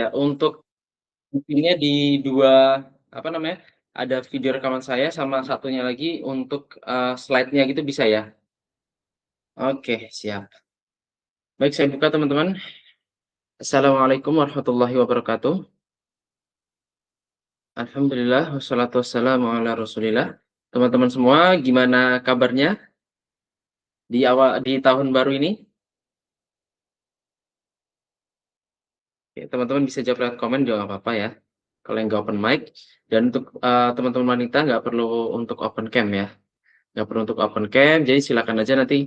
Ya, untuk buktinya di 2, apa namanya, ada video rekaman saya sama satunya lagi untuk, slide-nya gitu bisa ya? Oke, siap. Baik, saya buka teman-teman. Assalamualaikum warahmatullahi wabarakatuh. Alhamdulillah wassalatu wassalamu ala Rasulillah. Teman-teman semua, gimana kabarnya di tahun baru ini? Oke, teman-teman bisa jawab lewat komen juga nggak apa-apa ya, kalau yang nggak open mic. Dan untuk, teman-teman wanita nggak perlu untuk open cam ya. Nggak perlu untuk open cam, jadi silakan aja nanti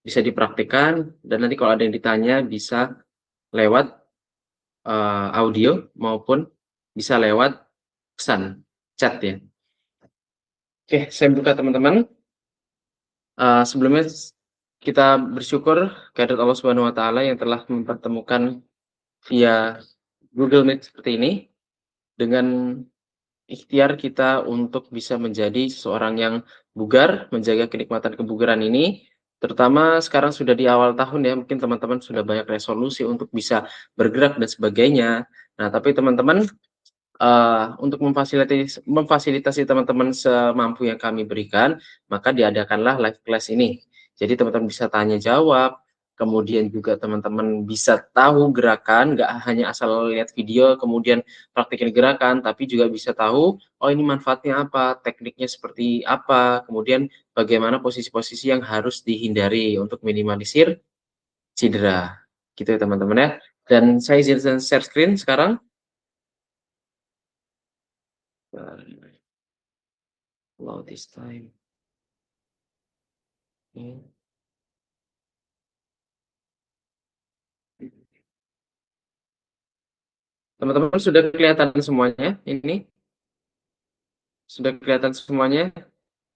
bisa dipraktikkan dan nanti kalau ada yang ditanya bisa lewat, audio maupun bisa lewat pesan chat ya. Oke, saya buka teman-teman, sebelumnya kita bersyukur kehadirat Allah Subhanahu wa taala yang telah mempertemukan via Google Meet seperti ini, dengan ikhtiar kita untuk bisa menjadi seseorang yang bugar, menjaga kenikmatan kebugaran ini, terutama sekarang sudah di awal tahun ya, mungkin teman-teman sudah banyak resolusi untuk bisa bergerak dan sebagainya. Nah, tapi teman-teman, untuk memfasilitasi teman-teman semampu yang kami berikan, maka diadakanlah live class ini. Jadi teman-teman bisa tanya jawab, kemudian juga teman-teman bisa tahu gerakan, nggak hanya asal lihat video kemudian praktikin gerakan, tapi juga bisa tahu, oh ini manfaatnya apa, tekniknya seperti apa, kemudian bagaimana posisi-posisi yang harus dihindari untuk minimalisir cedera. Gitu ya teman-teman ya. Dan saya izin share screen sekarang. Load this time. Hmm. Teman-teman sudah kelihatan semuanya ini? Sudah kelihatan semuanya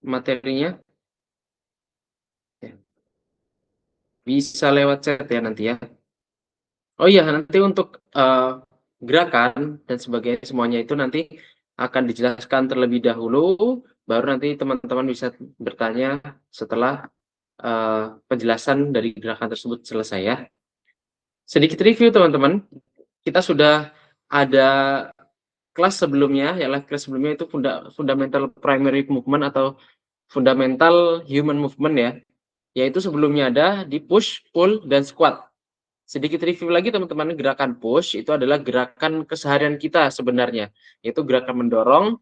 materinya? Ya. Bisa lewat chat ya nanti ya? Oh iya, nanti untuk, gerakan dan sebagainya semuanya itu nanti akan dijelaskan terlebih dahulu, baru nanti teman-teman bisa bertanya setelah, penjelasan dari gerakan tersebut selesai ya. Sedikit review teman-teman, kita sudah ada kelas sebelumnya, ya live class sebelumnya itu fundamental primary movement atau fundamental human movement ya, yaitu sebelumnya ada di push, pull, dan squat. Sedikit review lagi teman-teman, gerakan push itu adalah gerakan keseharian kita sebenarnya, yaitu gerakan mendorong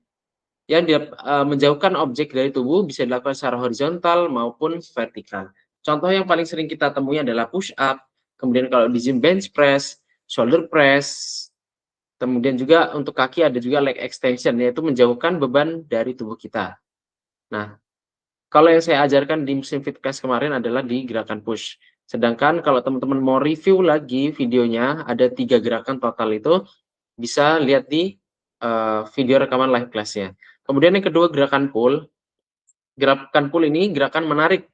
yang dia, menjauhkan objek dari tubuh bisa dilakukan secara horizontal maupun vertikal. Contoh yang paling sering kita temui adalah push up, kemudian kalau di gym bench press, shoulder press, kemudian juga untuk kaki ada juga leg extension, yaitu menjauhkan beban dari tubuh kita. Nah, kalau yang saya ajarkan di musim fit class kemarin adalah di gerakan push. Sedangkan kalau teman-teman mau review lagi videonya, ada 3 gerakan total itu, bisa lihat di, video rekaman live class-nya. Kemudian yang kedua gerakan pull ini gerakan menarik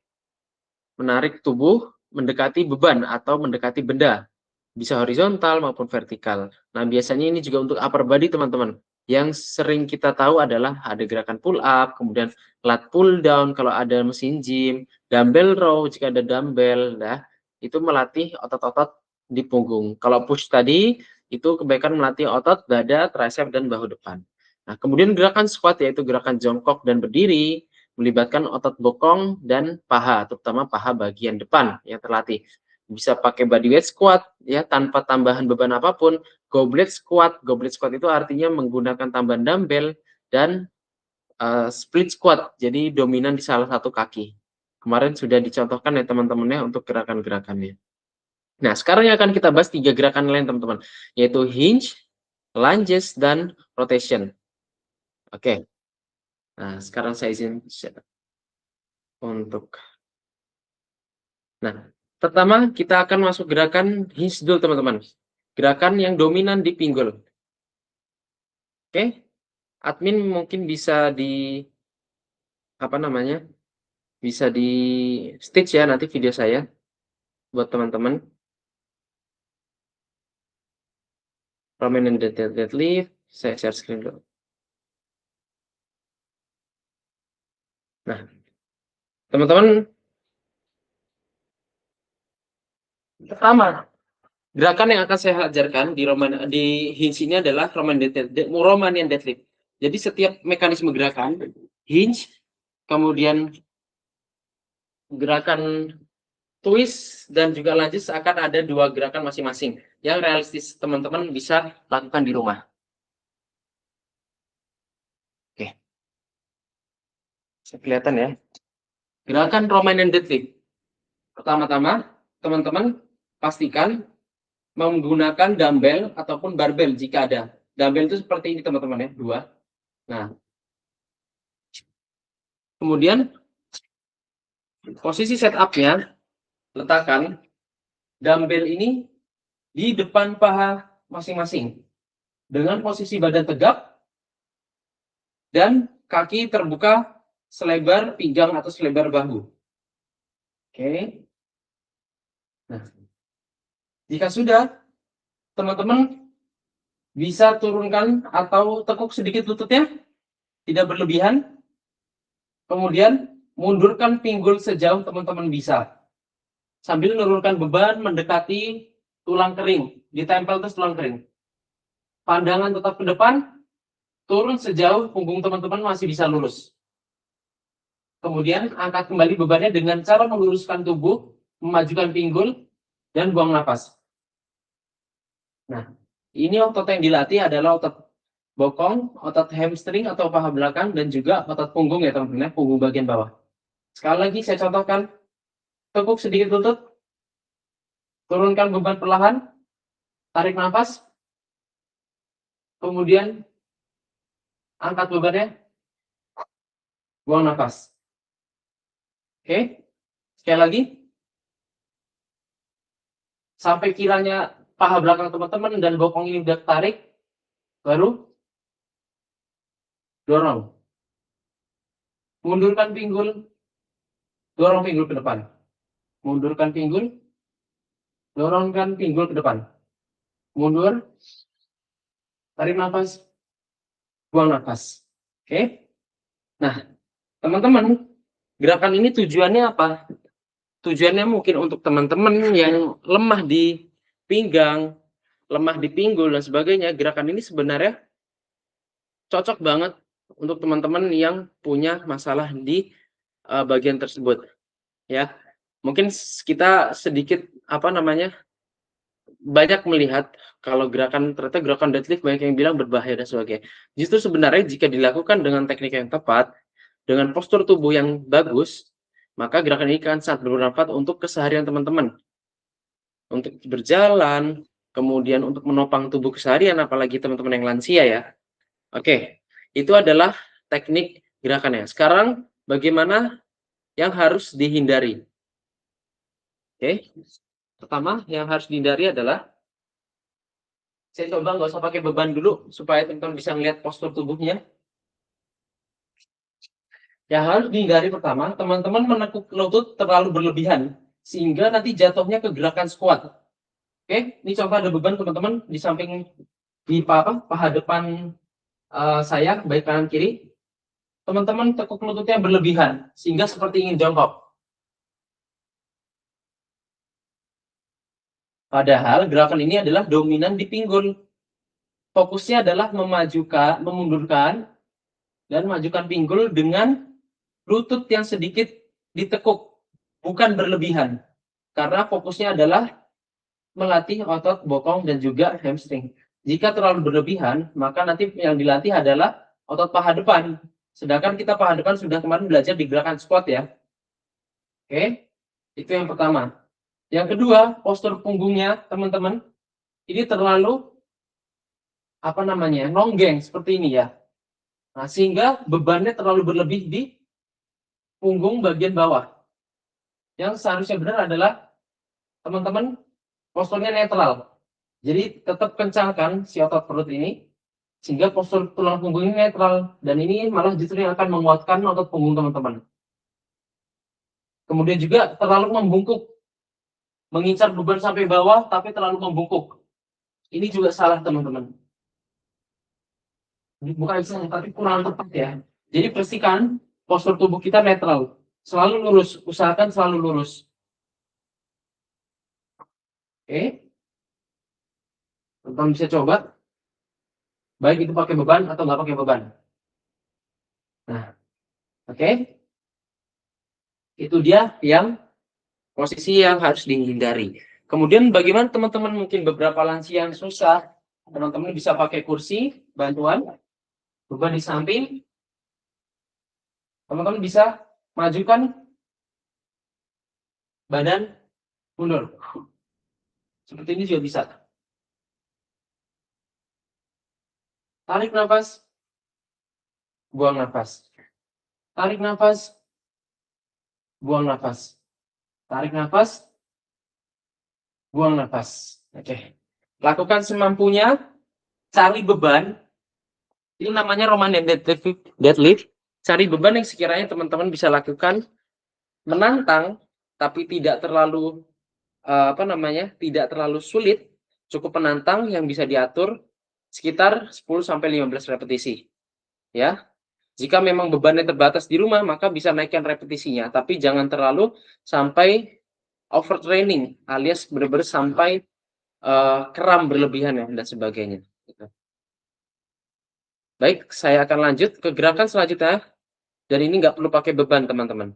menarik tubuh mendekati beban atau mendekati benda. Bisa horizontal maupun vertikal. Nah, biasanya ini juga untuk upper body teman-teman. Yang sering kita tahu adalah ada gerakan pull up, kemudian lat pull down kalau ada mesin gym, dumbbell row jika ada dumbbell, nah, itu melatih otot-otot di punggung. Kalau push tadi, itu kebaikan melatih otot dada, tricep, dan bahu depan. Nah, kemudian gerakan squat yaitu gerakan jongkok dan berdiri, melibatkan otot bokong dan paha, terutama paha bagian depan yang terlatih. Bisa pakai bodyweight squat ya tanpa tambahan beban apapun, goblet squat itu artinya menggunakan tambahan dumbbell dan, split squat, jadi dominan di salah satu kaki. Kemarin sudah dicontohkan ya teman-teman ya untuk gerakan-gerakannya. Nah, sekarang yang akan kita bahas 3 gerakan lain teman-teman, yaitu hinge, lunges, dan rotation. Oke, nah sekarang saya izin share untuk nah, pertama kita akan masuk gerakan hinge dulu teman-teman, gerakan yang dominan di pinggul. Oke, admin mungkin bisa di apa namanya, bisa di-stitch ya nanti video saya buat teman-teman. Prominent deadlift, saya share screen dulu. Nah, teman-teman, pertama Gerakan yang akan saya ajarkan di hinge ini adalah Romanian deadlift. Jadi setiap mekanisme gerakan hinge, kemudian gerakan twist dan juga lunges akan ada 2 gerakan masing-masing yang realistis teman-teman bisa lakukan di rumah. Oke. Bisa kelihatan ya. Gerakan Romanian deadlift. Pertama-tama, teman-teman pastikan menggunakan dumbbell ataupun barbell jika ada. Dumbbell itu seperti ini teman-teman ya, 2. Nah, kemudian posisi setup-nya, letakkan dumbbell ini di depan paha masing-masing dengan posisi badan tegap dan kaki terbuka selebar pinggang atau selebar bahu. Oke. Nah, jika sudah, teman-teman bisa turunkan atau tekuk sedikit lututnya, tidak berlebihan. Kemudian mundurkan pinggul sejauh teman-teman bisa. Sambil menurunkan beban mendekati tulang kering, ditempel terus tulang kering. Pandangan tetap ke depan, turun sejauh punggung teman-teman masih bisa lurus. Kemudian angkat kembali bebannya dengan cara meluruskan tubuh, memajukan pinggul, dan buang nafas. Nah, ini otot yang dilatih adalah otot bokong, otot hamstring atau paha belakang, dan juga otot punggung ya teman-teman, punggung bagian bawah. Sekali lagi saya contohkan, tekuk sedikit lutut, turunkan beban perlahan, tarik nafas, kemudian angkat bebannya, buang nafas. Oke, sekali lagi, sampai kiranya paha belakang teman-teman dan bokong ini udah tarik, baru dorong. Mundurkan pinggul, dorong pinggul ke depan. Mundurkan pinggul, dorongkan pinggul ke depan. Mundur, tarik nafas, buang nafas. Oke. Nah, teman-teman, gerakan ini tujuannya apa? Tujuannya mungkin untuk teman-teman yang lemah di pinggang, lemah di pinggul dan sebagainya. Gerakan ini sebenarnya cocok banget untuk teman-teman yang punya masalah di bagian tersebut, ya. Mungkin kita sedikit banyak melihat kalau ternyata gerakan deadlift banyak yang bilang berbahaya dan sebagainya. Justru sebenarnya jika dilakukan dengan teknik yang tepat, dengan postur tubuh yang bagus, maka gerakan ini akan sangat bermanfaat untuk keseharian teman-teman. Untuk berjalan, kemudian untuk menopang tubuh keseharian, apalagi teman-teman yang lansia ya. Oke, itu adalah teknik gerakannya. Sekarang bagaimana yang harus dihindari? Oke, pertama yang harus dihindari adalah saya coba nggak usah pakai beban dulu supaya teman-teman bisa melihat postur tubuhnya. Yang harus dihindari pertama, teman-teman menekuk lutut terlalu berlebihan sehingga nanti jatuhnya ke gerakan squat. Oke, ini coba ada beban teman-teman di samping di paha depan saya, baik kanan kiri. Teman-teman tekuk lututnya berlebihan sehingga seperti ingin jongkok. Padahal gerakan ini adalah dominan di pinggul. Fokusnya adalah memundurkan, dan majukan pinggul dengan lutut yang sedikit ditekuk, bukan berlebihan. Karena fokusnya adalah melatih otot bokong dan juga hamstring. Jika terlalu berlebihan, maka nanti yang dilatih adalah otot paha depan. Sedangkan kita paha depan sudah kemarin belajar di gerakan squat ya. Oke, itu yang pertama. Yang kedua, postur punggungnya teman-teman ini terlalu longgeng seperti ini ya. Nah, sehingga bebannya terlalu berlebih di punggung bagian bawah. Yang seharusnya benar adalah teman-teman posturnya netral. Jadi tetap kencangkan si otot perut ini sehingga postur tulang punggung ini netral, dan ini malah justru yang akan menguatkan otot punggung teman-teman. Kemudian juga terlalu membungkuk, mengincar beban sampai bawah tapi terlalu membungkuk. Ini juga salah teman-teman. Bukan salah, tapi kurang tepat ya. Jadi pastikan postur tubuh kita netral, selalu lurus, usahakan selalu lurus. Oke. Teman-teman bisa coba, baik itu pakai beban atau nggak pakai beban. Nah, oke. Itu dia yang posisi yang harus dihindari. Kemudian bagaimana teman-teman mungkin beberapa lansia yang susah, teman-teman bisa pakai kursi, bantuan, beban di samping, teman-teman bisa majukan badan mundur. Seperti ini juga bisa. Tarik nafas, buang nafas. Tarik nafas, buang nafas. Tarik nafas, buang nafas. Oke. Lakukan semampunya, cari beban. Ini namanya Romanian deadlift. Cari beban yang sekiranya teman-teman bisa lakukan menantang tapi tidak terlalu tidak terlalu sulit, cukup menantang yang bisa diatur sekitar 10 sampai 15 repetisi. Ya. Jika memang bebannya terbatas di rumah, maka bisa naikkan repetisinya, tapi jangan terlalu sampai overtraining alias benar-benar sampai kram berlebihan ya dan sebagainya. Gitu. Baik, saya akan lanjut ke gerakan selanjutnya. Dan ini nggak perlu pakai beban, teman-teman.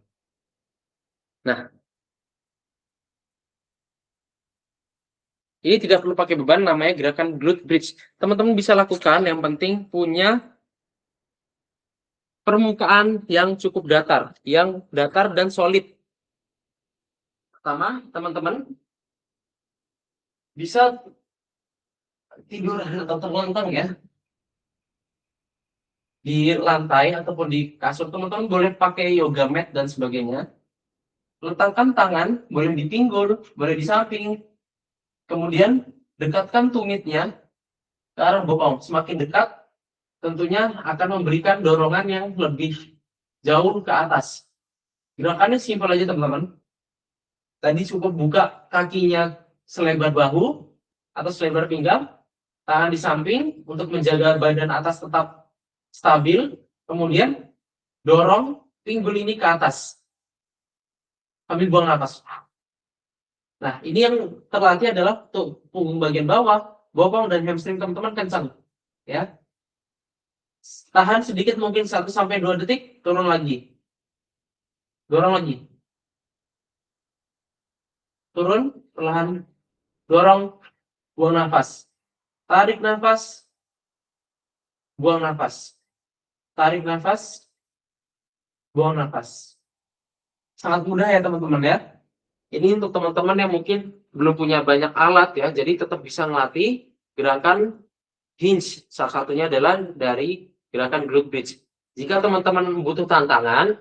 Nah, ini tidak perlu pakai beban, namanya gerakan glute bridge. Teman-teman bisa lakukan, yang penting punya permukaan yang cukup datar, dan solid. Pertama, teman-teman bisa tidur atau terlentang ya di lantai ataupun di kasur. Teman-teman boleh pakai yoga mat dan sebagainya. Letakkan tangan, boleh di pinggul, boleh di samping. Kemudian dekatkan tumitnya ke arah bokong. Semakin dekat, tentunya akan memberikan dorongan yang lebih jauh ke atas. Gerakannya simpel aja, teman-teman. Tadi cukup buka kakinya selebar bahu atau selebar pinggang, tangan di samping untuk menjaga badan atas tetap stabil, kemudian dorong pinggul ini ke atas. Ambil buang nafas. Nah, ini yang terlatih adalah tuh punggung bagian bawah, bokong dan hamstring teman-teman kencang, ya. Tahan sedikit mungkin 1 sampai 2 detik, turun lagi. Dorong lagi. Turun perlahan, dorong, buang nafas. Tarik nafas, buang nafas. Tarik nafas, buang nafas. Sangat mudah ya teman-teman ya. Ini untuk teman-teman yang mungkin belum punya banyak alat ya, jadi tetap bisa ngelatih gerakan hinge. Salah satunya adalah dari gerakan glute bridge. Jika teman-teman butuh tantangan,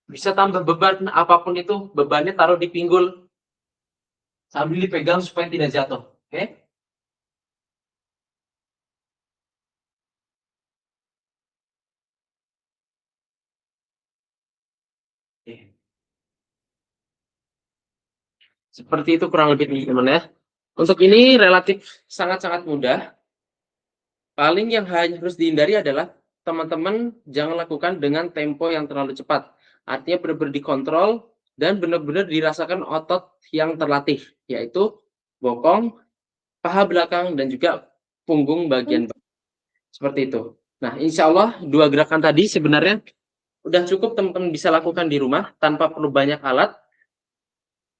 bisa tambah beban apapun itu, bebannya taruh di pinggul sambil dipegang supaya tidak jatuh. Oke? Seperti itu kurang lebih teman-teman ya. Untuk ini relatif sangat-sangat mudah. Paling yang harus dihindari adalah teman-teman jangan lakukan dengan tempo yang terlalu cepat. Artinya benar-benar dikontrol dan benar-benar dirasakan otot yang terlatih, yaitu bokong, paha belakang, dan juga punggung bagian bawah. Seperti itu. Nah, insya Allah 2 gerakan tadi sebenarnya udah cukup teman-teman bisa lakukan di rumah tanpa perlu banyak alat,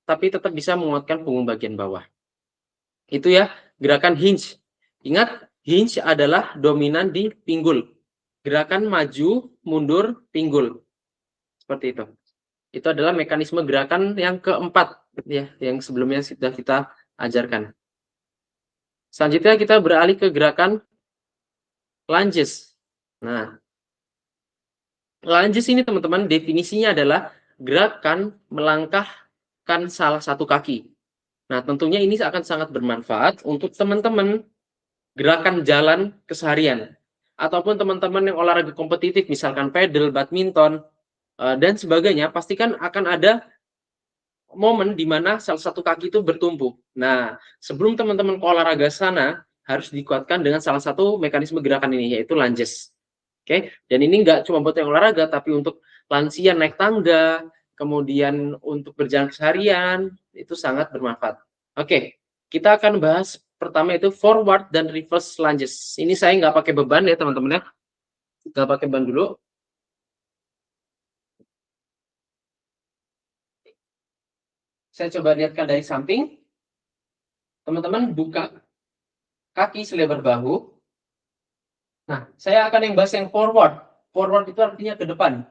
tapi tetap bisa menguatkan punggung bagian bawah. Itu ya, gerakan hinge. Ingat, hinge adalah dominan di pinggul. Gerakan maju, mundur, pinggul. Seperti itu. Itu adalah mekanisme gerakan yang keempat ya, yang sebelumnya sudah kita ajarkan. Selanjutnya kita beralih ke gerakan lunges. Nah, lunges ini teman-teman definisinya adalah gerakan melangkahkan salah satu kaki. Nah, tentunya ini akan sangat bermanfaat untuk teman-teman gerakan jalan keseharian. Ataupun teman-teman yang olahraga kompetitif, misalkan pedal, badminton, dan sebagainya, pastikan akan ada momen di mana salah satu kaki itu bertumpu. Nah, sebelum teman-teman ke olahraga sana, harus dikuatkan dengan salah satu mekanisme gerakan ini, yaitu lunges. Oke, dan ini nggak cuma buat yang olahraga, tapi untuk lansia naik tangga, kemudian untuk berjalan keseharian, itu sangat bermanfaat. Oke, kita akan bahas pertama itu forward dan reverse lunges. Ini saya nggak pakai beban ya teman-teman ya, nggak pakai beban dulu. Saya coba lihatkan dari samping. Teman-teman buka kaki selebar bahu. Nah, saya akan yang bahas yang forward. Forward itu artinya ke depan.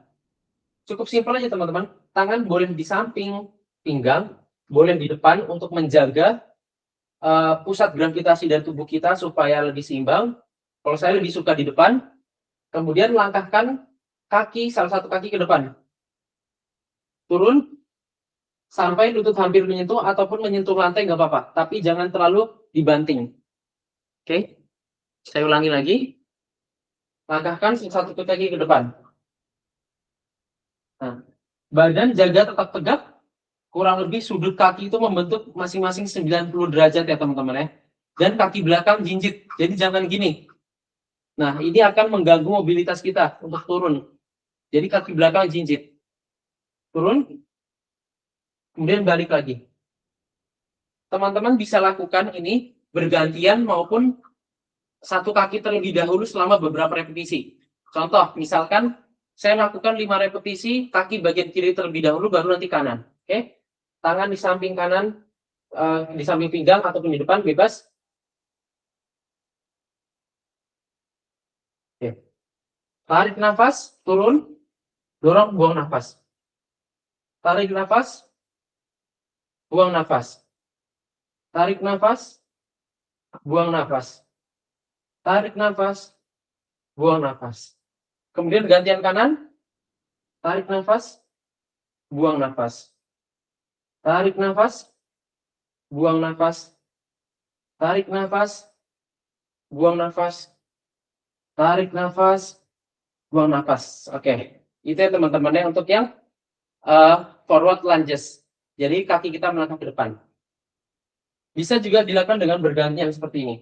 Cukup simpel aja teman-teman. Tangan boleh di samping pinggang, boleh di depan untuk menjaga pusat gravitasi dari tubuh kita supaya lebih seimbang. Kalau saya lebih suka di depan, kemudian langkahkan kaki, salah satu kaki ke depan. Turun sampai lutut hampir menyentuh ataupun menyentuh lantai nggak apa-apa, tapi jangan terlalu dibanting. Oke, saya ulangi lagi. Langkahkan satu kaki ke depan. Nah, badan jaga tetap tegak, kurang lebih sudut kaki itu membentuk masing-masing 90 derajat ya teman-teman ya. Dan kaki belakang jinjit, jadi jangan gini. Nah, ini akan mengganggu mobilitas kita untuk turun. Jadi kaki belakang jinjit. Turun, kemudian balik lagi. Teman-teman bisa lakukan ini bergantian maupun satu kaki terlebih dahulu selama beberapa repetisi. Contoh, misalkan saya lakukan 5 repetisi, kaki bagian kiri terlebih dahulu, baru nanti kanan. Oke? Tangan di samping kanan, di samping pinggang ataupun di depan, bebas. Oke. Tarik nafas, turun, dorong, buang nafas. Tarik nafas, buang nafas. Tarik nafas, buang nafas. Tarik nafas, buang nafas. Kemudian gantian kanan, tarik nafas, buang nafas. Tarik nafas, buang nafas. Tarik nafas, buang nafas. Tarik nafas, buang nafas. Oke, itu ya teman-temannya untuk yang forward lunges. Jadi kaki kita melangkah ke depan. Bisa juga dilakukan dengan bergantian seperti ini.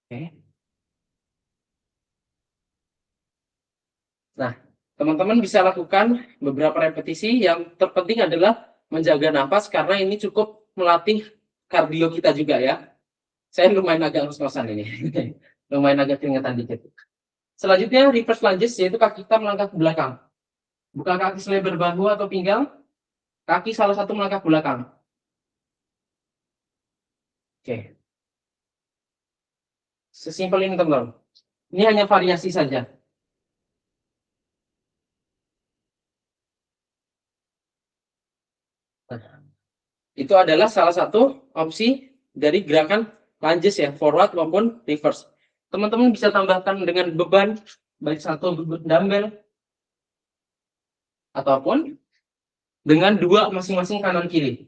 Oke. Nah, teman-teman bisa lakukan beberapa repetisi. Yang terpenting adalah menjaga nafas karena ini cukup melatih kardio kita juga ya. Saya lumayan agak ngos-ngosan ini. Lumayan agak keringetan dikit. Selanjutnya reverse lunges, yaitu kaki kita melangkah ke belakang. Buka kaki selebar bahu atau pinggang, kaki salah satu melangkah ke belakang. Oke. Sesimpel ini teman-teman. Ini hanya variasi saja. Nah, itu adalah salah satu opsi dari gerakan lunges ya, forward maupun reverse. Teman-teman bisa tambahkan dengan beban, baik satu dumbbell ataupun dengan dua masing-masing kanan kiri.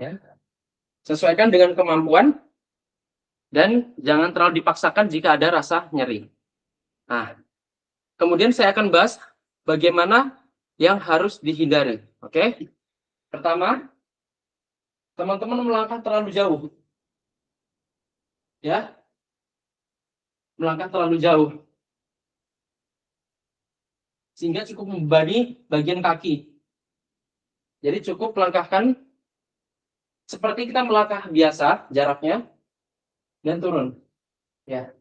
Ya. Sesuaikan dengan kemampuan dan jangan terlalu dipaksakan jika ada rasa nyeri. Nah, kemudian saya akan bahas bagaimana yang harus dihindari. Oke. Pertama, teman-teman melangkah terlalu jauh. Ya. Melangkah terlalu jauh. Sehingga cukup membebani bagian kaki. Jadi cukup melangkahkan seperti kita melangkah biasa jaraknya dan turun. Ya.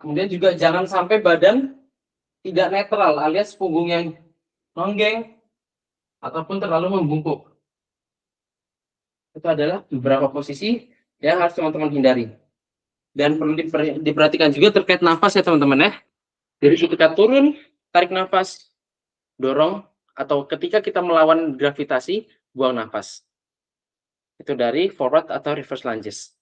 Kemudian juga jangan sampai badan tidak netral alias punggung yang nonggeng ataupun terlalu membungkuk. Itu adalah beberapa posisi yang harus teman-teman hindari. Dan perlu diperhatikan juga terkait nafas ya teman-teman ya. Jadi ketika turun, tarik nafas, dorong, atau ketika kita melawan gravitasi, buang nafas. Itu dari forward atau reverse lunges.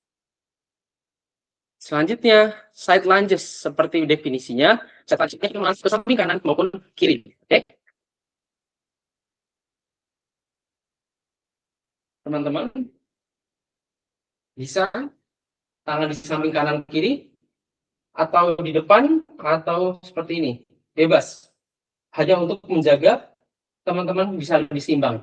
Selanjutnya, side lunges. Seperti definisinya, side lunges itu masuk ke samping kanan maupun kiri. Oke? Teman-teman, bisa tangan di samping kanan kiri, atau di depan, atau seperti ini. Bebas. Hanya untuk menjaga teman-teman bisa lebih seimbang.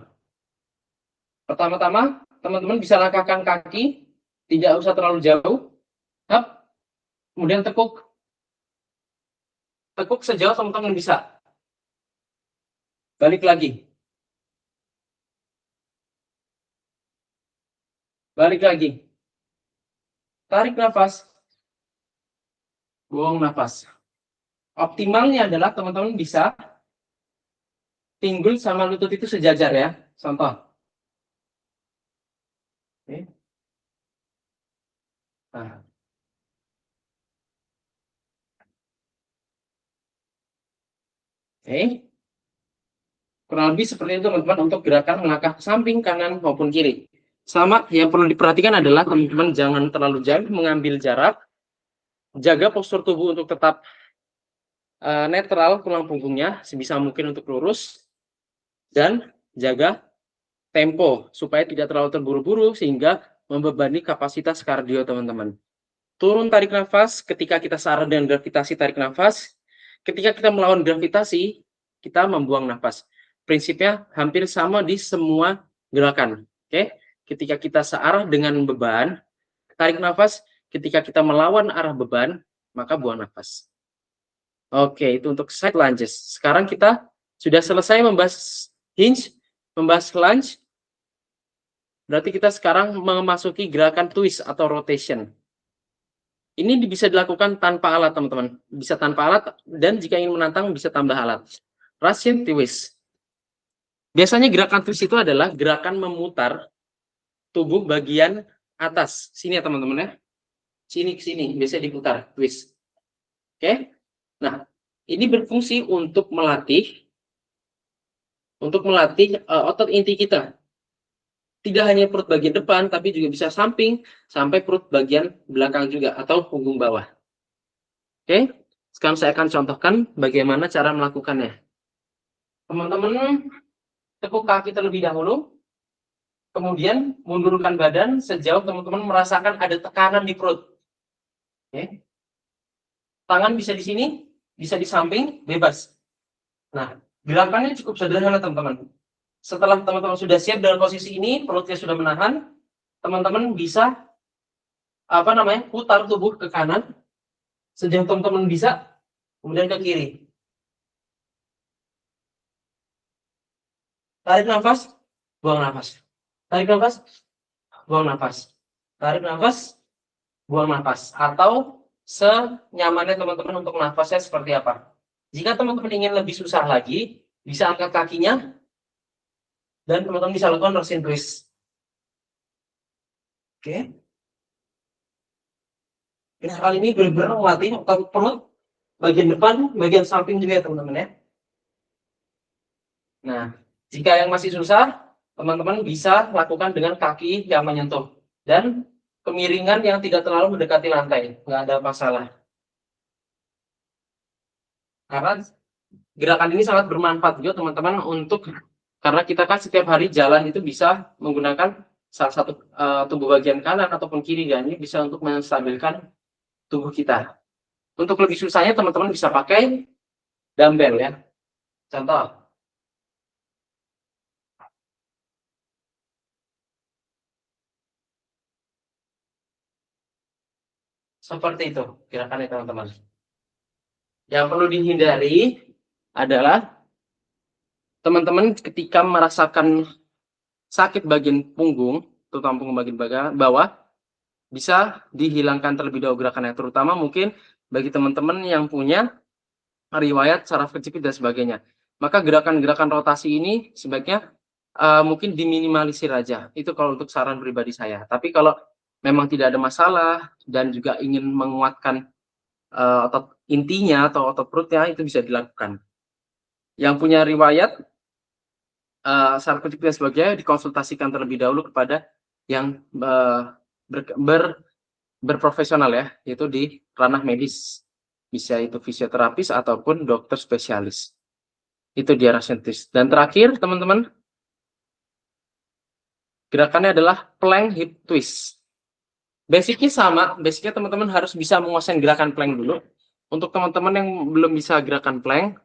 Pertama-tama, teman-teman bisa langkahkan kaki, tidak usah terlalu jauh. Up, kemudian tekuk. Tekuk sejauh teman-teman bisa. Balik lagi. Balik lagi. Tarik nafas. Buang nafas. Optimalnya adalah teman-teman bisa pinggul sama lutut itu sejajar ya. Contoh. Oke. Nah. Oke. Kurang lebih seperti itu teman-teman untuk gerakan melangkah ke samping kanan maupun kiri. Sama yang perlu diperhatikan adalah teman-teman jangan terlalu jauh mengambil jarak. Jaga postur tubuh untuk tetap netral tulang punggungnya sebisa mungkin untuk lurus dan jaga tempo supaya tidak terlalu terburu-buru sehingga membebani kapasitas kardio teman-teman. Turun tarik nafas ketika kita searah dengan gravitasi tarik nafas. Ketika kita melawan gravitasi, kita membuang nafas. Prinsipnya hampir sama di semua gerakan. Oke, ketika kita searah dengan beban, tarik nafas. Ketika kita melawan arah beban, maka buang nafas. Oke, itu untuk side lunges. Sekarang kita sudah selesai membahas hinge, membahas lunge. Berarti kita sekarang memasuki gerakan twist atau rotation. Ini bisa dilakukan tanpa alat, teman-teman. Bisa tanpa alat, dan jika ingin menantang, bisa tambah alat. Russian twist. Biasanya gerakan twist itu adalah gerakan memutar tubuh bagian atas. Sini ya, teman-teman ya. Sini ke sini, biasanya diputar, twist. Oke? Nah, ini berfungsi untuk melatih otot inti kita. Tidak hanya perut bagian depan, tapi juga bisa samping, sampai perut bagian belakang juga, atau punggung bawah. Oke, sekarang saya akan contohkan bagaimana cara melakukannya. Teman-teman, tekuk kaki terlebih dahulu, kemudian mundurkan badan sejauh teman-teman merasakan ada tekanan di perut. Oke. Tangan bisa di sini, bisa di samping, bebas. Nah, gerakannya cukup sederhana, teman-teman. Setelah teman-teman sudah siap dalam posisi ini, perutnya sudah menahan, teman-teman bisa putar tubuh ke kanan sejauh teman-teman bisa, kemudian ke kiri. Tarik nafas, buang nafas. Tarik nafas, buang nafas. Tarik nafas, buang nafas. Atau senyamannya teman-teman untuk nafasnya seperti apa. Jika teman-teman ingin lebih susah lagi, bisa angkat kakinya dan teman-teman bisa lakukan Russian twist. Oke. Nah, kali ini benar-benar melatih otot perut bagian depan, bagian samping juga ya teman-teman ya. Nah, jika yang masih susah, teman-teman bisa lakukan dengan kaki yang menyentuh dan kemiringan yang tidak terlalu mendekati lantai, nggak ada masalah. Karena gerakan ini sangat bermanfaat juga teman-teman karena kita kan setiap hari jalan itu bisa menggunakan salah satu tubuh bagian kanan ataupun kiri, dan ini bisa untuk menstabilkan tubuh kita. Untuk lebih susahnya teman-teman bisa pakai dumbbell ya. Contoh. Seperti itu gerakannya teman-teman. Yang perlu dihindari adalah teman-teman ketika merasakan sakit bagian punggung, terutama punggung bagian bawah, bisa dihilangkan terlebih dahulu gerakannya. Terutama mungkin bagi teman-teman yang punya riwayat saraf kejepit dan sebagainya. Maka gerakan-gerakan rotasi ini sebaiknya mungkin diminimalisir aja. Itu kalau untuk saran pribadi saya. Tapi kalau memang tidak ada masalah dan juga ingin menguatkan otot intinya atau otot perutnya, itu bisa dilakukan. Yang punya riwayat saraf kejepit dan sebagainya dikonsultasikan terlebih dahulu kepada yang berprofesional ya, yaitu di ranah medis. Bisa itu fisioterapis ataupun dokter spesialis. Itu dia Russian twist. Dan terakhir teman-teman, gerakannya adalah plank hip twist. Basicnya sama, basicnya teman-teman harus bisa menguasai gerakan plank dulu. Untuk teman-teman yang belum bisa gerakan plank,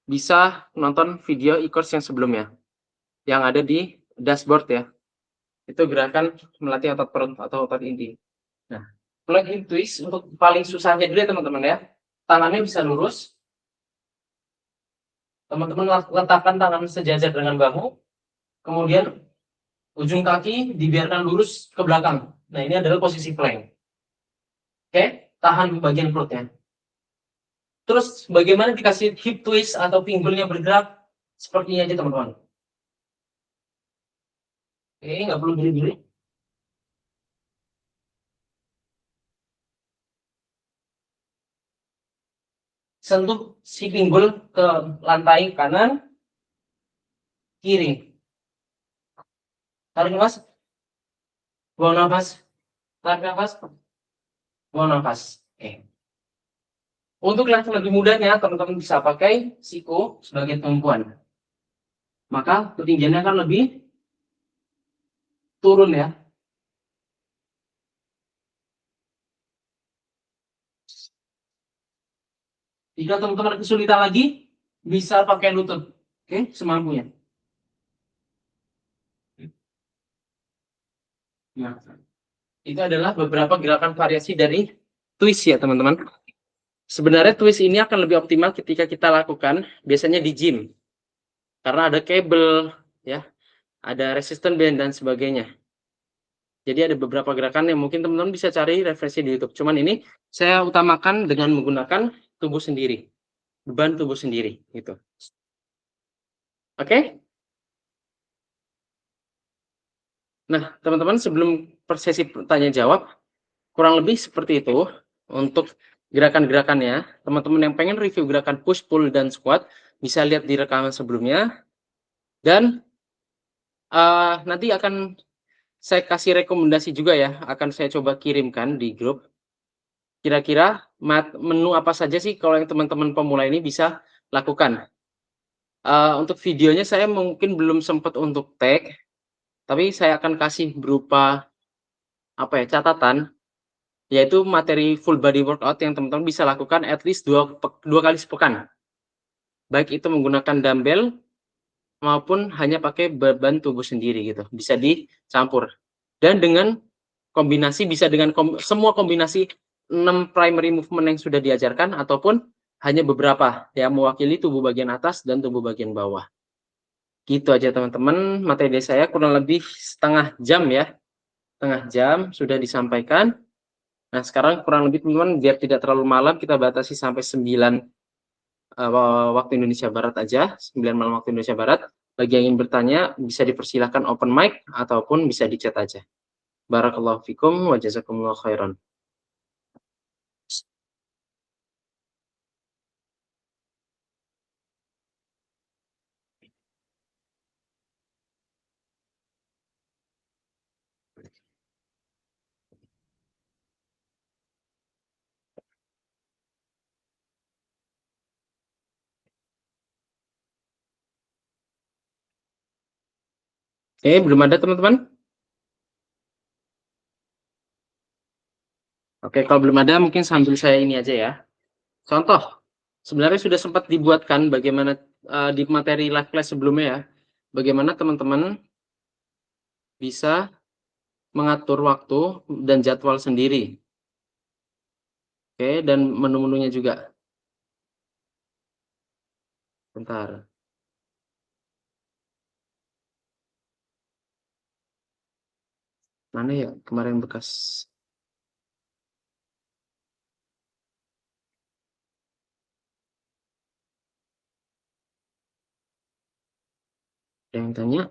bisa nonton video e-course yang sebelumnya, yang ada di dashboard ya. Itu gerakan melatih otot perut atau otot inti. Nah, plank hip twist untuk paling susahnya dulu ya teman-teman ya. Tangannya bisa lurus, Teman-teman letakkan tangan sejajar dengan bahu, kemudian ujung kaki dibiarkan lurus ke belakang. Nah, ini adalah posisi plank. Oke, tahan bagian perutnya. Terus bagaimana dikasih hip twist atau pinggulnya bergerak? Seperti ini aja teman-teman. Oke, nggak perlu beli-beli. Sentuh si pinggul ke lantai kanan, kiri. Tarik nafas, buang nafas, tarik nafas, buang nafas. Oke. Untuk yang lebih mudahnya, teman-teman bisa pakai siku sebagai tumpuan. Maka ketinggiannya akan lebih turun ya. Jika teman-teman kesulitan lagi, bisa pakai lutut. Oke, semampunya. Nah, itu adalah beberapa gerakan variasi dari twist ya teman-teman. Sebenarnya twist ini akan lebih optimal ketika kita lakukan biasanya di gym. Karena ada kabel, ya, ada resistance band dan sebagainya. Jadi ada beberapa gerakan yang mungkin teman-teman bisa cari referensi di YouTube. Cuman ini saya utamakan dengan menggunakan tubuh sendiri, beban tubuh sendiri, gitu. Oke? Nah, teman-teman sebelum sesi tanya jawab, kurang lebih seperti itu untuk gerakan-gerakannya. Teman-teman yang pengen review gerakan push, pull, dan squat bisa lihat di rekaman sebelumnya. Dan nanti akan saya kasih rekomendasi juga ya, akan saya coba kirimkan di grup. Kira-kira menu apa saja sih kalau yang teman-teman pemula ini bisa lakukan. Untuk videonya saya mungkin belum sempat untuk tag, tapi saya akan kasih berupa apa ya, catatan, yaitu materi full body workout yang teman-teman bisa lakukan at least dua kali sepekan. Baik itu menggunakan dumbbell maupun hanya pakai beban tubuh sendiri gitu, bisa dicampur. Dan dengan kombinasi bisa dengan semua kombinasi 6 primary movement yang sudah diajarkan ataupun hanya beberapa yang mewakili tubuh bagian atas dan tubuh bagian bawah. Gitu aja teman-teman, materi saya kurang lebih setengah jam ya. Setengah jam sudah disampaikan. Nah, sekarang kurang lebih teman-teman biar tidak terlalu malam kita batasi sampai 9 waktu Indonesia Barat aja, 9 malam waktu Indonesia Barat. Bagi yang ingin bertanya bisa dipersilahkan open mic ataupun bisa di chat aja. Barakallahu fikum wa jazakumullahu khairan. Belum ada teman-teman? Oke, kalau belum ada mungkin sambil saya ini aja ya. Contoh, sebenarnya sudah sempat dibuatkan bagaimana di materi live class sebelumnya ya. Bagaimana teman-teman bisa mengatur waktu dan jadwal sendiri. Oke, dan menu-menunya juga. Bentar. Mana ya kemarin bekas ada yang tanya?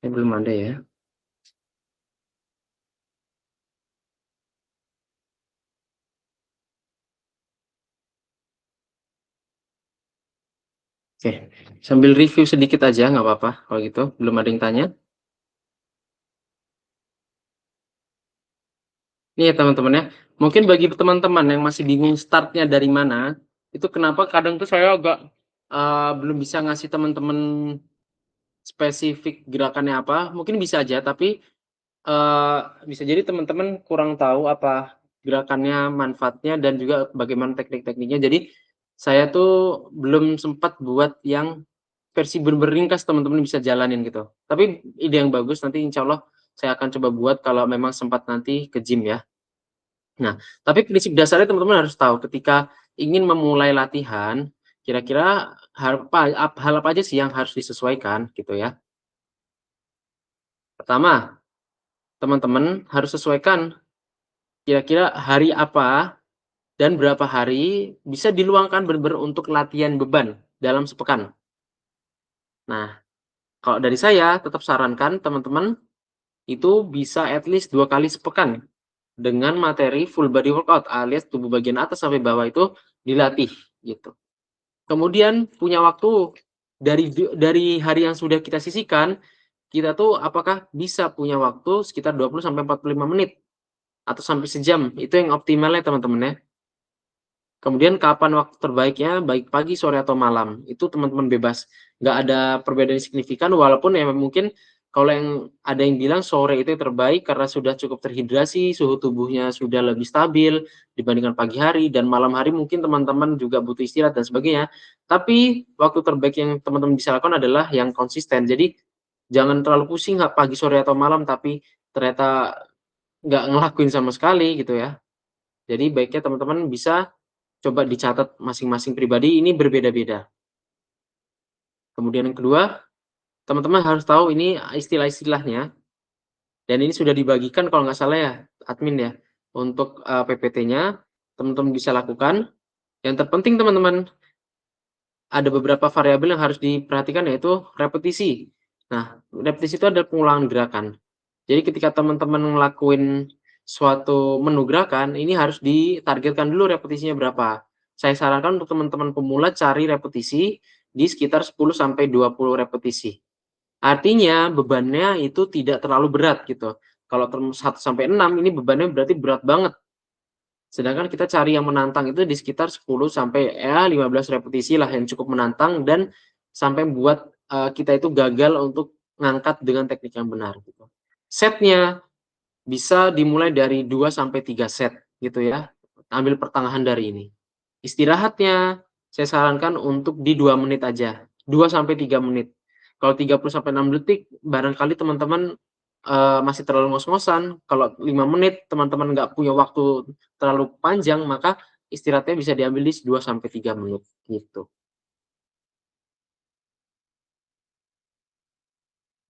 Belum ada ya. Oke, sambil review sedikit aja nggak apa-apa kalau gitu. Belum ada yang tanya. Nih ya teman-teman ya, mungkin bagi teman-teman yang masih bingung startnya dari mana, itu kenapa kadang tuh saya agak belum bisa ngasih teman-teman spesifik gerakannya apa, mungkin bisa aja, tapi bisa jadi teman-teman kurang tahu apa gerakannya, manfaatnya, dan juga bagaimana teknik-tekniknya. Jadi saya tuh belum sempat buat yang versi bener-bener ringkas teman-teman bisa jalanin gitu. Tapi ide yang bagus, nanti insya Allah saya akan coba buat kalau memang sempat nanti ke gym ya. Nah, tapi prinsip dasarnya teman-teman harus tahu ketika ingin memulai latihan, kira-kira hal apa aja sih yang harus disesuaikan gitu ya. Pertama, teman-teman harus sesuaikan kira-kira hari apa dan berapa hari bisa diluangkan bener-bener untuk latihan beban dalam sepekan. Nah, kalau dari saya tetap sarankan teman-teman itu bisa at least 2 kali sepekan dengan materi full body workout alias tubuh bagian atas sampai bawah itu dilatih gitu. Kemudian punya waktu dari hari yang sudah kita sisihkan, kita tuh apakah bisa punya waktu sekitar 20 sampai 45 menit atau sampai sejam, itu yang optimalnya teman-teman ya. Kemudian kapan waktu terbaiknya, baik pagi, sore, atau malam, itu teman-teman bebas. Nggak ada perbedaan signifikan walaupun ya mungkin kalau yang ada yang bilang sore itu terbaik karena sudah cukup terhidrasi, suhu tubuhnya sudah lebih stabil dibandingkan pagi hari, dan malam hari mungkin teman-teman juga butuh istirahat dan sebagainya. Tapi waktu terbaik yang teman-teman bisa lakukan adalah yang konsisten. Jadi jangan terlalu pusing nggak pagi, sore, atau malam, tapi ternyata nggak ngelakuin sama sekali gitu ya. Jadi baiknya teman-teman bisa coba dicatat masing-masing pribadi ini berbeda-beda. Kemudian yang kedua, teman-teman harus tahu ini istilah-istilahnya dan ini sudah dibagikan kalau nggak salah ya, admin ya, untuk, PPT-nya, teman-teman bisa lakukan. Yang terpenting teman-teman, ada beberapa variabel yang harus diperhatikan yaitu repetisi. Nah, repetisi itu adalah pengulangan gerakan. Jadi ketika teman-teman ngelakuin suatu menu gerakan, ini harus ditargetkan dulu repetisinya berapa. Saya sarankan untuk teman-teman pemula cari repetisi di sekitar 10 sampai 20 repetisi. Artinya bebannya itu tidak terlalu berat gitu. Kalau 1 sampai 6 ini bebannya berarti berat banget. Sedangkan kita cari yang menantang itu di sekitar 10 sampai ya 15 repetisi lah yang cukup menantang dan sampai buat, kita itu gagal untuk ngangkat dengan teknik yang benar gitu. Setnya bisa dimulai dari 2 sampai 3 set gitu ya, ambil pertengahan dari ini. Istirahatnya saya sarankan untuk di 2 menit aja, 2 sampai 3 menit. Kalau 30 sampai 6 detik barangkali teman-teman, masih terlalu ngos-ngosan, kalau 5 menit teman-teman nggak punya waktu terlalu panjang, maka istirahatnya bisa diambil di 2 sampai 3 menit, gitu.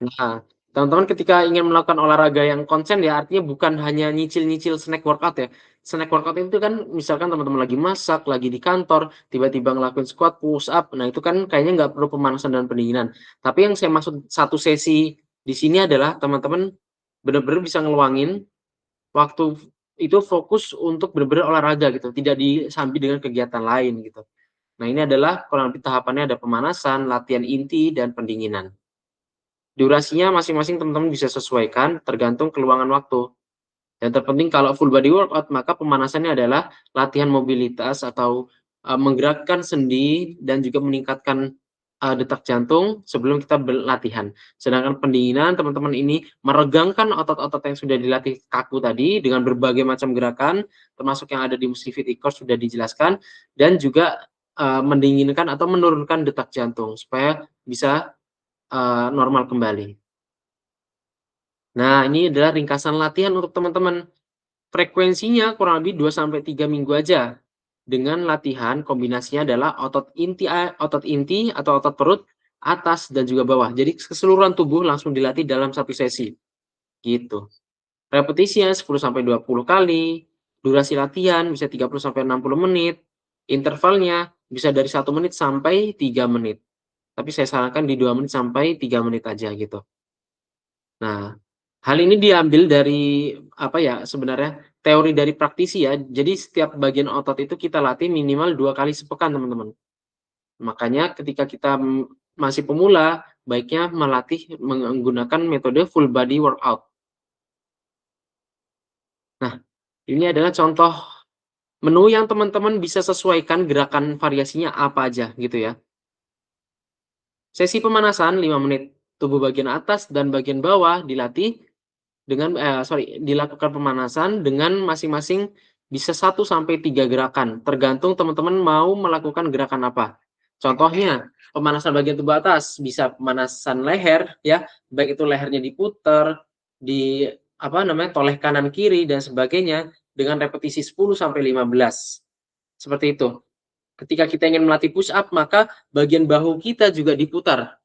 Nah, teman-teman ketika ingin melakukan olahraga yang konsen ya, artinya bukan hanya nyicil-nyicil snack workout ya. Snack workout itu kan misalkan teman-teman lagi masak, lagi di kantor, tiba-tiba ngelakuin squat, push up, nah itu kan kayaknya nggak perlu pemanasan dan pendinginan. Tapi yang saya maksud satu sesi di sini adalah teman-teman benar-benar bisa ngeluangin waktu itu fokus untuk benar-benar olahraga gitu, tidak disambi dengan kegiatan lain gitu. Nah ini adalah kurang lebih tahapannya ada pemanasan, latihan inti, dan pendinginan. Durasinya masing-masing teman-teman bisa sesuaikan tergantung keluangan waktu. Yang terpenting kalau full body workout maka pemanasannya adalah latihan mobilitas atau, menggerakkan sendi dan juga meningkatkan, detak jantung sebelum kita berlatihan. Sedangkan pendinginan teman-teman ini meregangkan otot-otot yang sudah dilatih kaku tadi dengan berbagai macam gerakan, termasuk yang ada di Musifit e-course sudah dijelaskan dan juga, mendinginkan atau menurunkan detak jantung supaya bisa, normal kembali. Nah, ini adalah ringkasan latihan untuk teman-teman. Frekuensinya kurang lebih 2 sampai 3 minggu aja. Dengan latihan kombinasinya adalah otot inti atau otot perut, atas dan juga bawah. Jadi keseluruhan tubuh langsung dilatih dalam satu sesi, gitu. Repetisinya 10 sampai 20 kali, durasi latihan bisa 30 sampai 60 menit, intervalnya bisa dari 1 menit sampai 3 menit. Tapi saya sarankan di 2 menit sampai 3 menit aja gitu. Nah, hal ini diambil dari, apa ya, sebenarnya teori dari praktisi ya. Jadi setiap bagian otot itu kita latih minimal 2 kali sepekan, teman-teman. Makanya ketika kita, masih pemula, baiknya melatih menggunakan metode full body workout. Nah, ini adalah contoh menu yang teman-teman bisa sesuaikan gerakan variasinya apa aja, gitu ya. Sesi pemanasan 5 menit, tubuh bagian atas dan bagian bawah dilatih dilakukan pemanasan dengan masing-masing bisa 1 sampai 3 gerakan, tergantung teman-teman mau melakukan gerakan apa. Contohnya, pemanasan bagian tubuh atas, bisa pemanasan leher ya, baik itu lehernya diputar, di apa namanya, toleh kanan kiri dan sebagainya dengan repetisi 10 sampai 15. Seperti itu. Ketika kita ingin melatih push up, maka bagian bahu kita juga diputar.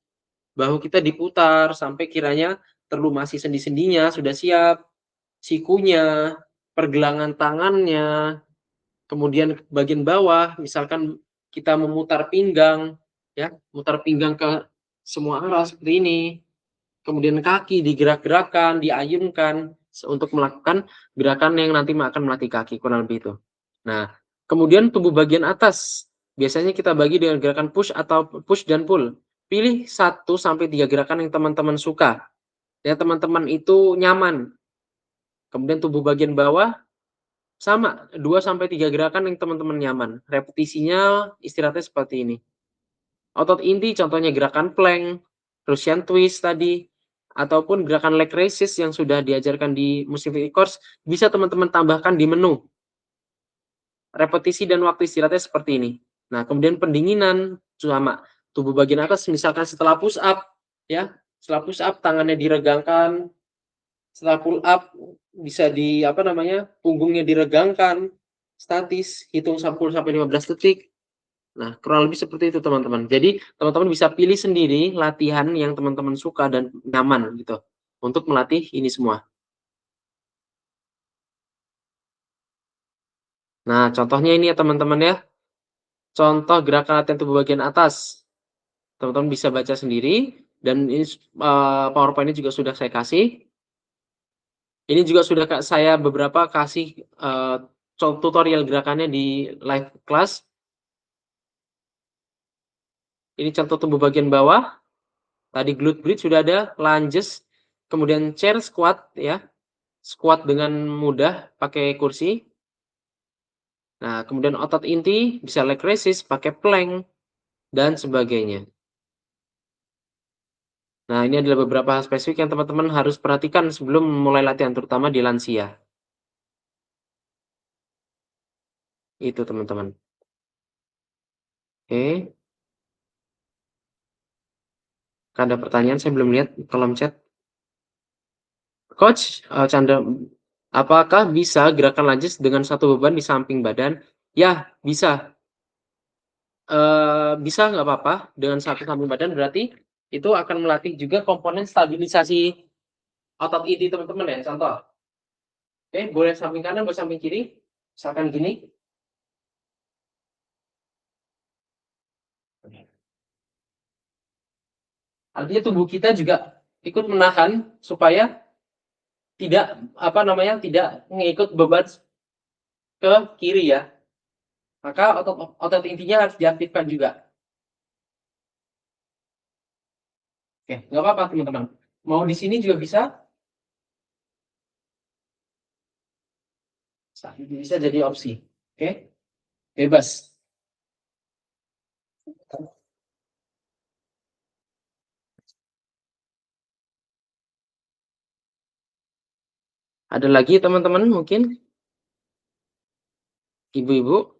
Bahu kita diputar sampai kiranya terlumasi sendi-sendinya sudah siap, sikunya, pergelangan tangannya, kemudian bagian bawah, misalkan kita memutar pinggang, ya, mutar pinggang ke semua arah seperti ini. Kemudian kaki digerak-gerakkan, diayunkan untuk melakukan gerakan yang nanti akan melatih kaki, kurang lebih itu. Nah, kemudian tubuh bagian atas, biasanya kita bagi dengan gerakan push atau push dan pull. Pilih 1 sampai 3 gerakan yang teman-teman suka, ya teman-teman itu nyaman. Kemudian tubuh bagian bawah sama, 2 sampai 3 gerakan yang teman-teman nyaman. Repetisinya istirahatnya seperti ini. Otot inti contohnya gerakan plank, Russian twist tadi, ataupun gerakan leg raises yang sudah diajarkan di Muslim Fitness Course, bisa teman-teman tambahkan di menu. Repetisi dan waktu istirahatnya seperti ini. Nah, kemudian pendinginan sama, tubuh bagian atas misalkan setelah push up, ya, setelah push up tangannya diregangkan, setelah pull up bisa punggungnya diregangkan, statis, hitung 10 sampai 15 detik. Nah, kurang lebih seperti itu teman-teman. Jadi, teman-teman bisa pilih sendiri latihan yang teman-teman suka dan nyaman gitu, untuk melatih ini semua. Nah, contohnya ini ya teman-teman ya, contoh gerakan latihan tubuh bagian atas. Teman-teman bisa baca sendiri dan ini PowerPoint-nya juga sudah saya kasih. Ini juga sudah saya beberapa kasih, tutorial gerakannya di live class. Ini contoh tubuh bagian bawah, tadi glute bridge sudah ada, lunges, kemudian chair squat ya, squat dengan mudah pakai kursi. Nah, kemudian otot inti bisa leg raises, pakai plank, dan sebagainya. Nah, ini adalah beberapa hal spesifik yang teman-teman harus perhatikan sebelum mulai latihan, terutama di lansia. Itu teman-teman. Oke. Ada pertanyaan, saya belum lihat kolom chat. Coach, Chandra, apakah bisa gerakan lunges dengan satu beban di samping badan? Ya, bisa. Bisa nggak apa-apa dengan satu samping badan, berarti itu akan melatih juga komponen stabilisasi otot inti teman-teman ya. Contoh, oke, boleh samping kanan, boleh samping kiri, misalkan gini. Artinya tubuh kita juga ikut menahan supaya tidak tidak mengikut beban ke kiri ya. Maka otot intinya harus diaktifkan juga. Oke, nggak apa-apa teman-teman. Mau di sini juga bisa. Bisa jadi opsi. Oke, bebas. Ada lagi teman-teman mungkin? Ibu-ibu?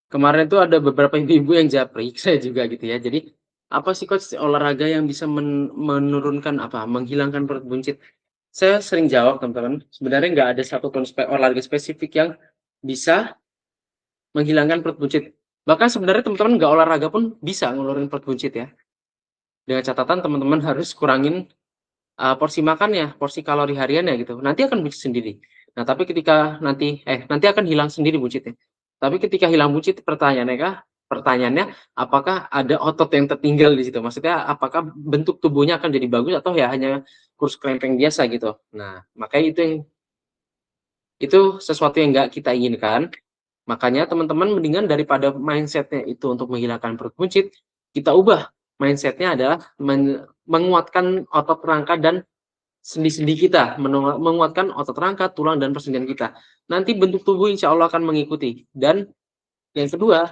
Kemarin tuh ada beberapa ibu-ibu yang japri, saya juga gitu ya. Jadi, apa sih coach olahraga yang bisa menurunkan menghilangkan perut buncit? Saya sering jawab teman-teman, sebenarnya nggak ada satupun olahraga spesifik yang bisa menghilangkan perut buncit. Bahkan sebenarnya teman-teman nggak olahraga pun bisa ngeluarin perut buncit ya. Dengan catatan teman-teman harus kurangin porsi makannya, porsi kalori hariannya gitu. Nanti akan buncit sendiri. Nah, tapi ketika nanti akan hilang sendiri buncitnya. Tapi ketika hilang buncit pertanyaannya apakah ada otot yang tertinggal di situ? Maksudnya apakah bentuk tubuhnya akan jadi bagus atau ya hanya kurus krempeng biasa gitu. Nah, makanya itu sesuatu yang nggak kita inginkan. Makanya teman-teman mendingan daripada mindsetnya itu untuk menghilangkan perut buncit, kita ubah mindsetnya adalah menguatkan otot rangka dan sendi-sendi kita, menguatkan otot rangka, tulang, dan persendian kita. Nanti bentuk tubuh insya Allah akan mengikuti. Dan yang kedua,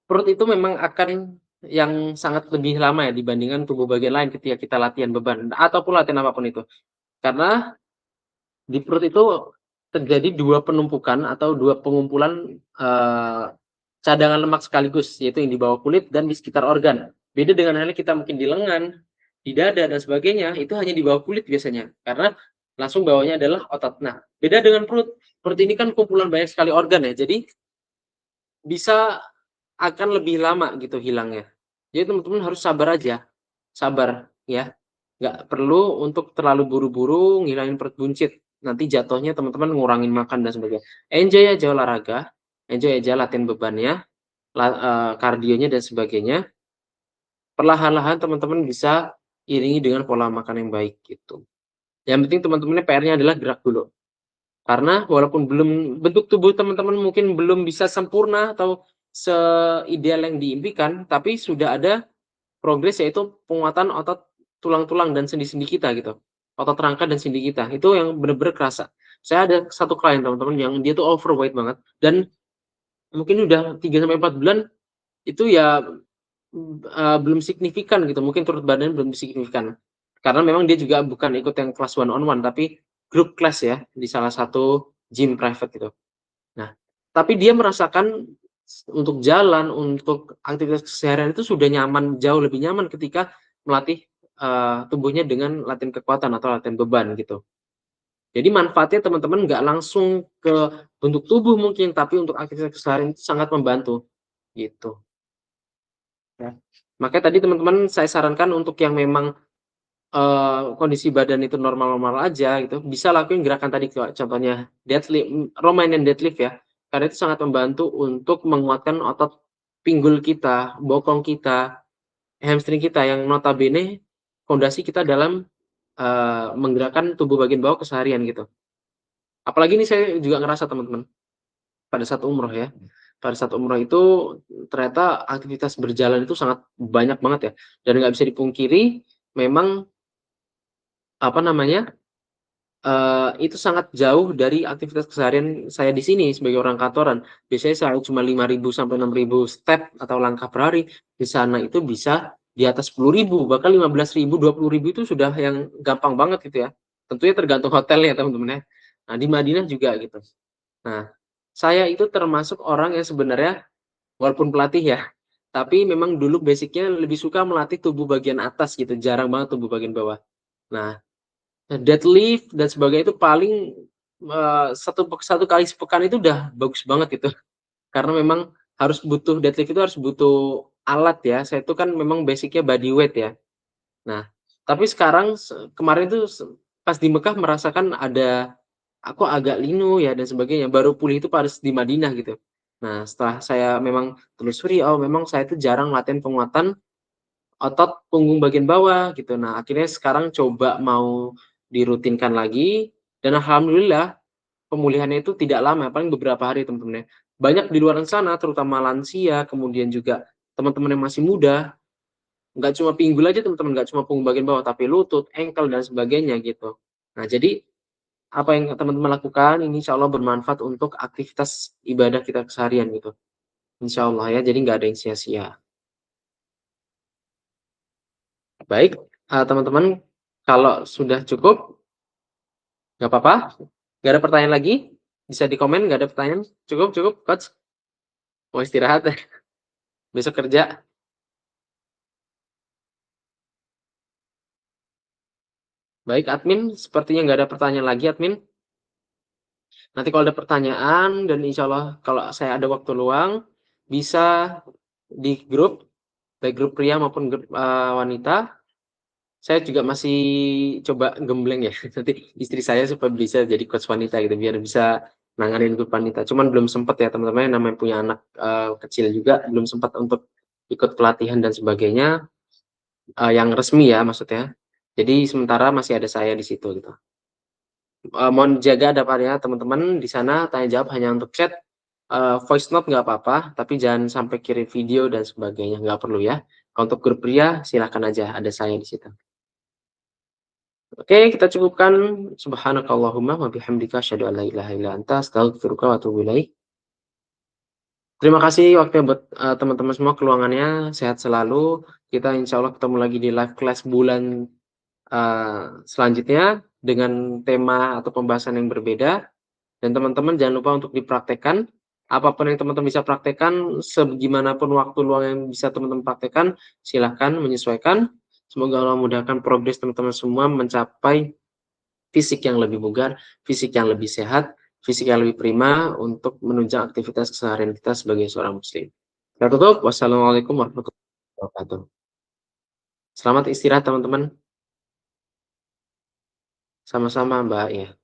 perut itu memang akan yang sangat lebih lama ya dibandingkan tubuh bagian lain ketika kita latihan beban ataupun latihan apapun itu. Karena di perut itu terjadi dua penumpukan atau dua pengumpulan cadangan lemak sekaligus, yaitu yang di bawah kulit dan di sekitar organ. Beda dengan halnya kita mungkin di lengan, di dada dan sebagainya, itu hanya di bawah kulit biasanya, karena langsung bawahnya adalah otot. Nah, beda dengan perut. Perut ini kan kumpulan banyak sekali organ ya, jadi bisa akan lebih lama gitu hilangnya. Jadi teman-teman harus sabar aja, sabar ya. Nggak perlu untuk terlalu buru-buru ngilangin perut buncit. Nanti jatuhnya teman-teman ngurangin makan dan sebagainya. Enjoy aja olahraga, enjoy aja latihan bebannya, kardionya dan sebagainya. Perlahan-lahan teman-teman bisa iringi dengan pola makan yang baik gitu. Yang penting teman-temannya PR-nya adalah gerak dulu. Karena walaupun bentuk tubuh teman-teman mungkin belum bisa sempurna atau seideal yang diimpikan, tapi sudah ada progres yaitu penguatan otot tulang-tulang dan sendi-sendi kita gitu. Otot rangka dan sendi kita, itu yang bener-bener kerasa. Saya ada satu klien teman-teman yang dia tuh overweight banget dan mungkin udah 3 sampai 4 bulan itu ya, belum signifikan gitu, mungkin turut badan belum signifikan. Karena memang dia juga bukan ikut yang kelas one on one, tapi grup kelas ya, di salah satu gym private gitu. Nah, tapi dia merasakan untuk jalan, untuk aktivitas keseharian itu sudah nyaman, jauh lebih nyaman ketika melatih, tubuhnya dengan latihan kekuatan atau latihan beban gitu. Jadi manfaatnya teman-teman nggak langsung ke bentuk tubuh mungkin, tapi untuk aktivitas keseharian itu sangat membantu, gitu. Ya. Makanya tadi teman-teman saya sarankan untuk yang memang, kondisi badan itu normal-normal aja gitu, bisa lakuin gerakan tadi contohnya Romanian deadlift ya, karena itu sangat membantu untuk menguatkan otot pinggul kita, bokong kita, hamstring kita yang notabene fondasi kita dalam, menggerakkan tubuh bagian bawah keseharian gitu. Apalagi ini saya juga ngerasa teman-teman, pada saat umroh ya, pada saat umroh itu ternyata aktivitas berjalan itu sangat banyak banget ya, dan nggak bisa dipungkiri memang, apa namanya, itu sangat jauh dari aktivitas keseharian saya di sini sebagai orang kantoran. Biasanya saya cuma 5.000 sampai 6.000 step atau langkah per hari, di sana itu bisa di atas 10.000 bahkan 15.000, 20.000 itu sudah yang gampang banget gitu ya. Tentunya tergantung hotelnya teman-teman ya. Nah, di Madinah juga gitu. Nah, saya itu termasuk orang yang sebenarnya walaupun pelatih ya, tapi memang dulu basic-nya lebih suka melatih tubuh bagian atas gitu, jarang banget tubuh bagian bawah. Nah, deadlift dan sebagainya itu paling, satu kali sepekan itu udah bagus banget gitu. Karena memang deadlift itu harus butuh alat ya, saya itu kan memang basic-nya body weight ya. Nah, tapi sekarang kemarin tuh pas di Mekah merasakan ada, aku agak linu ya dan sebagainya, baru pulih itu pas di Madinah gitu. Nah, setelah saya memang telusuri, oh memang saya itu jarang latihan penguatan otot punggung bagian bawah gitu. Nah, akhirnya sekarang coba mau dirutinkan lagi dan alhamdulillah pemulihannya itu tidak lama, paling beberapa hari teman-teman ya. Banyak di luar sana terutama lansia, kemudian juga teman-teman yang masih muda, nggak cuma pinggul aja teman-teman, nggak cuma punggung bagian bawah, tapi lutut, ankle dan sebagainya gitu. Nah, jadi apa yang teman-teman lakukan ini insya Allah bermanfaat untuk aktivitas ibadah kita keseharian gitu. Insya Allah ya, jadi nggak ada yang sia-sia. Baik, teman-teman, kalau sudah cukup, nggak apa-apa, nggak ada pertanyaan lagi, bisa di komen, nggak ada pertanyaan, cukup cukup, Coach, mau istirahat ya, besok kerja. Baik, admin, sepertinya nggak ada pertanyaan lagi, admin. Nanti kalau ada pertanyaan dan insya Allah kalau saya ada waktu luang, bisa di grup, baik grup pria maupun grup, wanita. Saya juga masih coba gembleng ya, nanti istri saya supaya bisa jadi coach wanita gitu, biar bisa nanganin grup wanita. Cuman belum sempat ya teman-teman, yang namanya punya anak, kecil juga, belum sempat untuk ikut pelatihan dan sebagainya, yang resmi ya maksudnya. Jadi sementara masih ada saya di situ gitu. Mohon jaga dapatnya teman-teman di sana, tanya jawab hanya untuk chat, voice note nggak apa-apa, tapi jangan sampai kirim video dan sebagainya, nggak perlu ya. Kalau untuk grup pria silahkan aja, ada saya di situ. Oke, kita cukupkan. Subhanakallahumma wa bihamdika asyhadu an la ilaha illa anta astaghfiruka wa atubu ilaik. Terima kasih waktunya buat, teman-teman semua keluangannya, sehat selalu. Kita insya Allah ketemu lagi di live class bulan, selanjutnya dengan tema atau pembahasan yang berbeda dan teman-teman jangan lupa untuk dipraktekkan Apapun yang teman-teman bisa praktekkan, segimanapun waktu luang yang bisa teman-teman praktekkan, silahkan menyesuaikan. Semoga Allah memudahkan progres teman-teman semua mencapai fisik yang lebih bugar, fisik yang lebih sehat, fisik yang lebih prima untuk menunjang aktivitas keseharian kita sebagai seorang muslim. Kita tutup. Wassalamualaikum warahmatullahi wabarakatuh. Selamat istirahat teman-teman. Sama-sama Mbak ya.